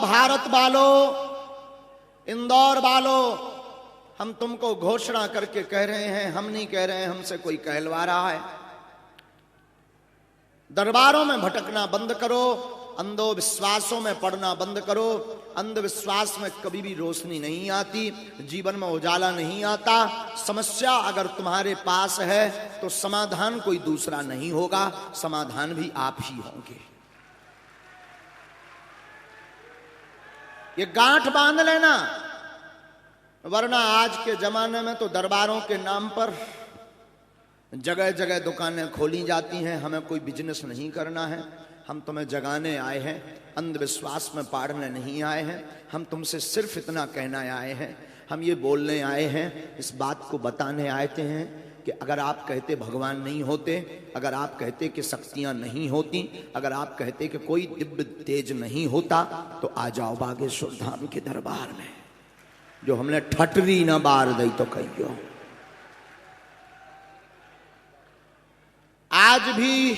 भारत वालों, इंदौर वालों, हम तुमको घोषणा करके कह रहे हैं, हम नहीं कह रहे हैं, हमसे कोई कहलवा रहा है। दरबारों में भटकना बंद करो, अंधविश्वासों में पड़ना बंद करो। अंधविश्वास में कभी भी रोशनी नहीं आती, जीवन में उजाला नहीं आता। समस्या अगर तुम्हारे पास है तो समाधान कोई दूसरा नहीं होगा, समाधान भी आप ही होंगे। ये गांठ बांध लेना, वरना आज के जमाने में तो दरबारों के नाम पर जगह जगह दुकानें खोली जाती हैं। हमें कोई बिजनेस नहीं करना है, हम तुम्हें जगाने आए हैं, अंधविश्वास में पाड़ने नहीं आए हैं। हम तुमसे सिर्फ इतना कहना आए हैं, हम ये बोलने आए हैं, इस बात को बताने आए हैं कि अगर आप कहते भगवान नहीं होते, अगर आप कहते कि शक्तियां नहीं होती, अगर आप कहते कि कोई दिव्य तेज नहीं होता, तो आ जाओ बागेश्वर धाम के दरबार में। जो हमने ठटरी ना बार दी तो कहियो। आज भी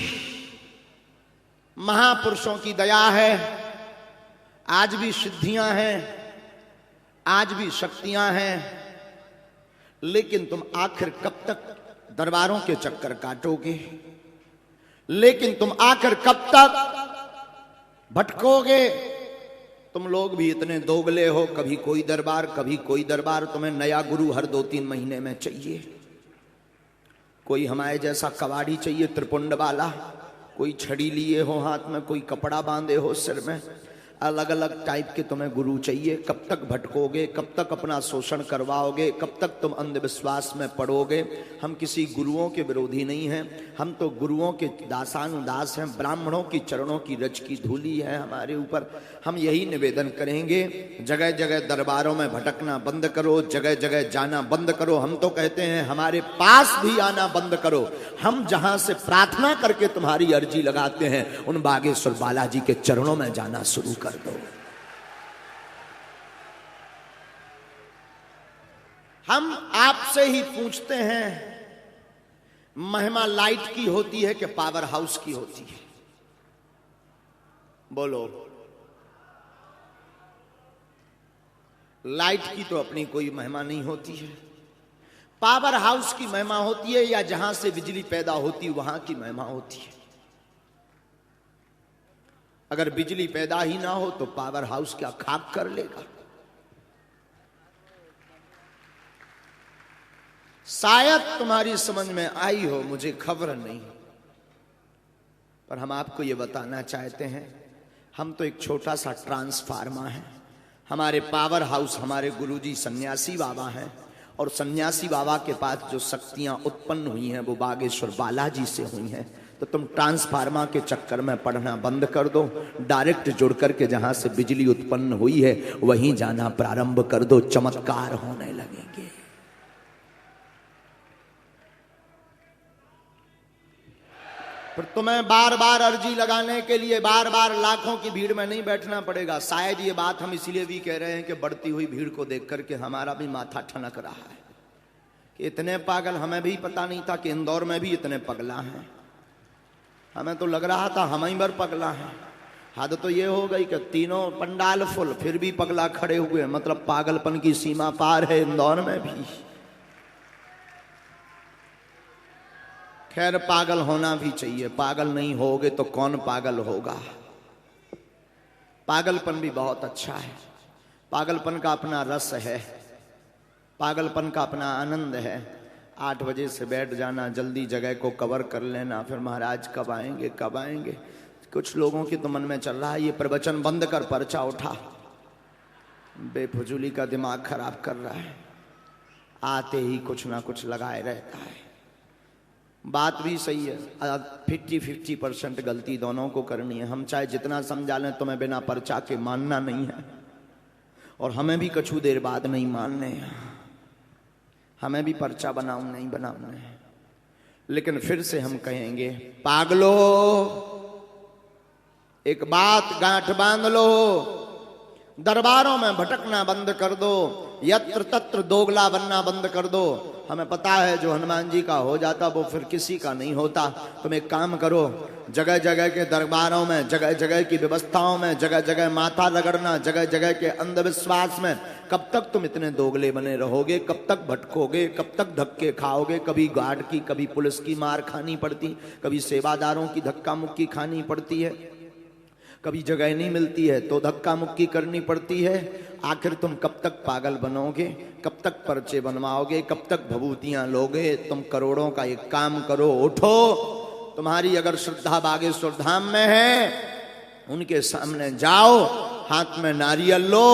महापुरुषों की दया है, आज भी सिद्धियां हैं, आज भी शक्तियां हैं, लेकिन तुम आखिर कब तक दरबारों के चक्कर काटोगे? लेकिन तुम आखिर कब तक भटकोगे? तुम लोग भी इतने दोगले हो, कभी कोई दरबार कभी कोई दरबार। तुम्हें नया गुरु हर 2-3 महीने में चाहिए। कोई हमारे जैसा कवाड़ी चाहिए त्रिपुंड वाला, कोई छड़ी लिए हो हाथ में, कोई कपड़ा बांधे हो सिर में। अलग अलग टाइप के तुम्हें गुरु चाहिए। कब तक भटकोगे? कब तक अपना शोषण करवाओगे? कब तक तुम अंधविश्वास में पड़ोगे? हम किसी गुरुओं के विरोधी नहीं हैं, हम तो गुरुओं के दासानुदास हैं। ब्राह्मणों की चरणों की रज की धूली है हमारे ऊपर। हम यही निवेदन करेंगे, जगह जगह दरबारों में भटकना बंद करो, जगह जगह जाना बंद करो। हम तो कहते हैं हमारे पास भी आना बंद करो। हम जहां से प्रार्थना करके तुम्हारी अर्जी लगाते हैं, उन बागेश्वर बालाजी के चरणों में जाना शुरू कर दो। हम आपसे ही पूछते हैं, महिमा लाइट की होती है कि पावर हाउस की होती है? बोलो। लाइट की तो अपनी कोई महिमा नहीं होती है। पावर हाउस की महिमा होती है, या जहां से बिजली पैदा होती वहां की महिमा होती है। अगर बिजली पैदा ही ना हो तो पावर हाउस क्या खाक कर लेगा? शायद तुम्हारी समझ में आई हो, मुझे खबर नहीं, पर हम आपको यह बताना चाहते हैं, हम तो एक छोटा सा ट्रांसफार्मर है। हमारे पावर हाउस हमारे गुरुजी सन्यासी बाबा हैं, और सन्यासी बाबा के पास जो शक्तियां उत्पन्न हुई हैं वो बागेश्वर बालाजी से हुई हैं। तो तुम ट्रांसफार्मर के चक्कर में पढ़ना बंद कर दो, डायरेक्ट जुड़ करके जहां से बिजली उत्पन्न हुई है वहीं जाना प्रारंभ कर दो, चमत्कार होने लगेंगे। पर तुम्हें बार बार अर्जी लगाने के लिए बार बार लाखों की भीड़ में नहीं बैठना पड़ेगा। शायद ये बात हम इसलिए भी कह रहे हैं कि बढ़ती हुई भीड़ को देख करके हमारा भी माथा ठनक रहा है कि इतने पागल, हमें भी पता नहीं था कि इंदौर में भी इतने पगला हैं। हमें तो लग रहा था हम ही बर पगला हैं। हद तो ये हो गई कि तीनों पंडाल फुल, फिर भी पगला खड़े हुए, मतलब पागलपन की सीमा पार है इंदौर में भी। खैर, पागल होना भी चाहिए, पागल नहीं होगे तो कौन पागल होगा। पागलपन भी बहुत अच्छा है, पागलपन का अपना रस है, पागलपन का अपना आनंद है। 8 बजे से बैठ जाना, जल्दी जगह को कवर कर लेना, फिर महाराज कब आएंगे कब आएंगे। कुछ लोगों के तो मन में चल रहा है ये प्रवचन बंद कर पर्चा उठा, बेफजूली का दिमाग खराब कर रहा है, आते ही कुछ ना कुछ लगाए रहता है। बात भी सही है, 50-50% गलती दोनों को करनी है। हम चाहे जितना समझा लें, तुम्हें बिना पर्चा के मानना नहीं है, और हमें भी कछु देर बाद नहीं मानने हैं, हमें भी पर्चा बनाऊं नहीं बनाना है। लेकिन फिर से हम कहेंगे, पागलो एक बात गांठ बांध लो, दरबारों में भटकना बंद कर दो। यत्र तत्र दोगला बनना बंद कर दो। हमें पता है जो हनुमान जी का हो जाता वो फिर किसी का नहीं होता। तुम एक काम करो, जगह जगह के दरबारों में, जगह जगह की व्यवस्थाओं में, जगह जगह माथा रगड़ना, जगह जगह के अंधविश्वास में कब तक तुम इतने दोगले बने रहोगे? कब तक भटकोगे? कब तक धक्के खाओगे? कभी गार्ड की, कभी पुलिस की मार खानी पड़ती, कभी सेवादारों की धक्का मुक्की खानी पड़ती है, कभी जगह नहीं मिलती है तो धक्का मुक्की करनी पड़ती है। आखिर तुम कब तक पागल बनोगे? कब तक पर्चे बनवाओगे? कब तक भभूतियां लोगे? तुम करोड़ों का एक काम करो, उठो। तुम्हारी अगर श्रद्धा बागेश्वर धाम में है, उनके सामने जाओ, हाथ में नारियल लो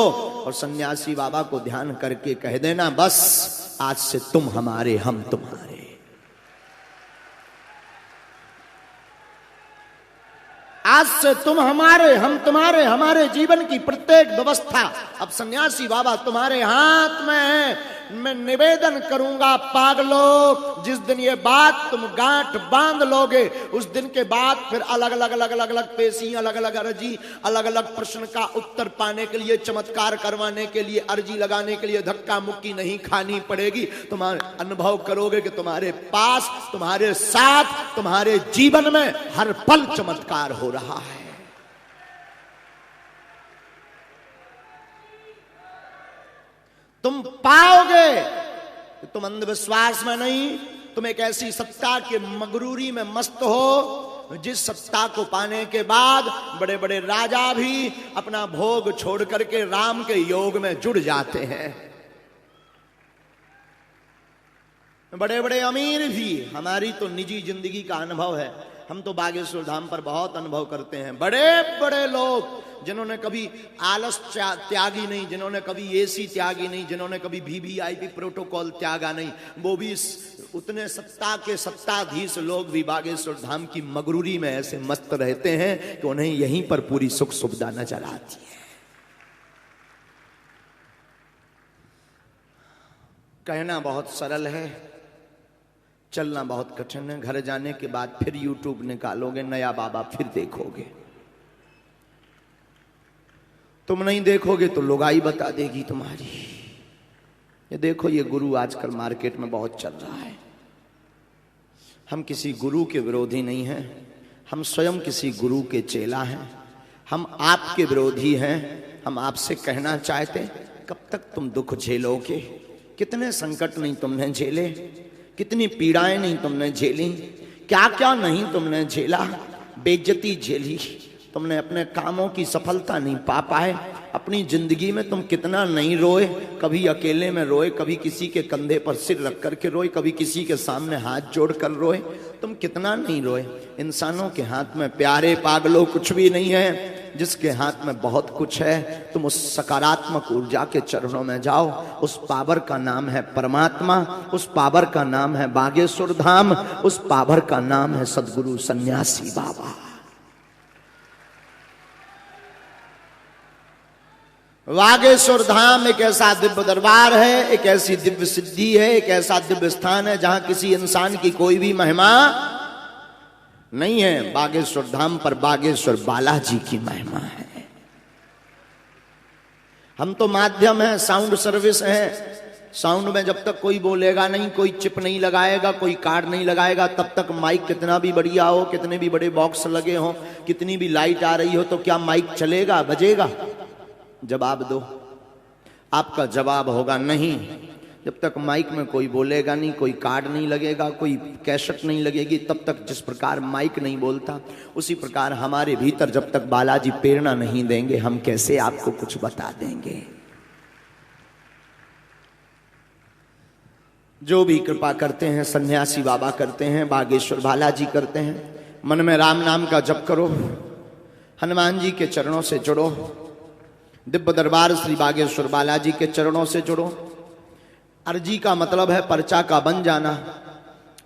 और सन्यासी बाबा को ध्यान करके कह देना, बस आज से तुम हमारे, हम तुम्हारे। आज से तुम हमारे, हम तुम्हारे। हमारे जीवन की प्रत्येक व्यवस्था अब सन्यासी बाबा तुम्हारे हाथ में है। मैं निवेदन करूंगा पागलों, जिस दिन ये बात तुम गांठ बांध लोगे, उस दिन के बाद फिर अलग अलग अलग अलग अलग पेशी, अलग अलग अर्जी, अलग अलग प्रश्न का उत्तर पाने के लिए, चमत्कार करवाने के लिए, अर्जी लगाने के लिए धक्का मुक्की नहीं खानी पड़ेगी। तुम्हारे अनुभव करोगे कि तुम्हारे पास, तुम्हारे साथ, तुम्हारे जीवन में हर पल चमत्कार हो रहा है। तुम पाओगे कि तुम अंधविश्वास में नहीं, तुम एक ऐसी सत्ता के मगरूरी में मस्त हो, जिस सत्ता को पाने के बाद बड़े बड़े राजा भी अपना भोग छोड़ करके राम के योग में जुड़ जाते हैं। बड़े बड़े अमीर भी, हमारी तो निजी जिंदगी का अनुभव है, हम तो बागेश्वर धाम पर बहुत अनुभव करते हैं। बड़े बड़े लोग जिन्होंने कभी आलस त्यागी नहीं, जिन्होंने कभी एसी त्यागी नहीं, जिन्होंने कभी वीवीआईपी प्रोटोकॉल त्यागा नहीं, वो भी उतने सत्ता के सत्ताधीश लोग भी बागेश्वर धाम की मगरूरी में ऐसे मस्त रहते हैं कि उन्हें यहीं पर पूरी सुख सुविधा नजर आती है। कहना बहुत सरल है, चलना बहुत कठिन है। घर जाने के बाद फिर यूट्यूब निकालोगे, नया बाबा फिर देखोगे। तुम नहीं देखोगे तो लुगाई बता देगी तुम्हारी। ये देखो, ये गुरु आजकल मार्केट में बहुत चल रहा है। हम किसी गुरु के विरोधी नहीं हैं, हम स्वयं किसी गुरु के चेला हैं। हम आपके विरोधी हैं। हम आपसे कहना चाहते, कब तक तुम दुख झेलोगे? कितने संकट नहीं तुमने झेले, कितनी पीड़ाएं नहीं तुमने झेली, क्या क्या नहीं तुमने झेला। बेइज्जती झेली, तुमने अपने कामों की सफलता नहीं पा पाए। अपनी जिंदगी में तुम कितना नहीं रोए, कभी अकेले में रोए, कभी किसी के कंधे पर सिर रख करके रोए, कभी किसी के सामने हाथ जोड़ कर रोए। तुम कितना नहीं रोए। इंसानों के हाथ में, प्यारे पागलों, कुछ भी नहीं है। जिसके हाथ में बहुत कुछ है, तुम उस सकारात्मक ऊर्जा के चरणों में जाओ। उस पावर का नाम है परमात्मा, उस पावर का नाम है बागेश्वर धाम, उस पावर का नाम है सदगुरु सन्यासी बाबा। बागेश्वर धाम एक ऐसा दिव्य दरबार है, एक ऐसी दिव्य सिद्धि है, एक ऐसा दिव्य स्थान है जहां किसी इंसान की कोई भी महिमा नहीं है। बागेश्वर धाम पर बागेश्वर बालाजी की महिमा है। हम तो माध्यम है, साउंड सर्विस है। साउंड में जब तक कोई बोलेगा नहीं, कोई चिप नहीं लगाएगा, कोई कार्ड नहीं लगाएगा, तब तक माइक कितना भी बढ़िया हो, कितने भी बड़े बॉक्स लगे हो, कितनी भी लाइट आ रही हो, तो क्या माइक चलेगा, बजेगा? जवाब दो। आपका जवाब होगा नहीं। जब तक माइक में कोई बोलेगा नहीं, कोई कार्ड नहीं लगेगा, कोई कैसेट नहीं लगेगी, तब तक जिस प्रकार माइक नहीं बोलता, उसी प्रकार हमारे भीतर जब तक बालाजी प्रेरणा नहीं देंगे, हम कैसे आपको कुछ बता देंगे। जो भी कृपा करते हैं सन्यासी बाबा करते हैं, बागेश्वर बालाजी करते हैं। मन में राम नाम का जप करो, हनुमान जी के चरणों से जुड़ो, दिव्य दरबार श्री बागेश्वर बालाजी के चरणों से जुड़ो। अर्जी का मतलब है पर्चा का बन जाना।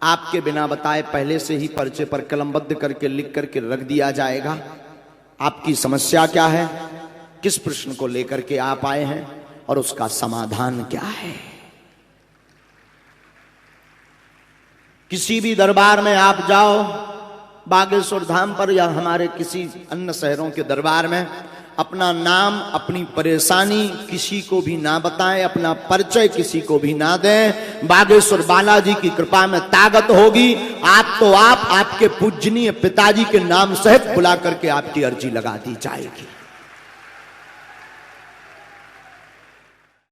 आपके बिना बताए पहले से ही पर्चे पर कलमबद्ध करके लिख करके रख दिया जाएगा। आपकी समस्या क्या है, किस प्रश्न को लेकर के आप आए हैं और उसका समाधान क्या है। किसी भी दरबार में आप जाओ, बागेश्वर धाम पर या हमारे किसी अन्य शहरों के दरबार में, अपना नाम, अपनी परेशानी किसी को भी ना बताएं, अपना परिचय किसी को भी ना दें। बागेश्वर बालाजी की कृपा में ताकत होगी, आप तो आप आपके पूजनीय पिताजी के नाम सहित बुला करके आपकी अर्जी लगा दी जाएगी।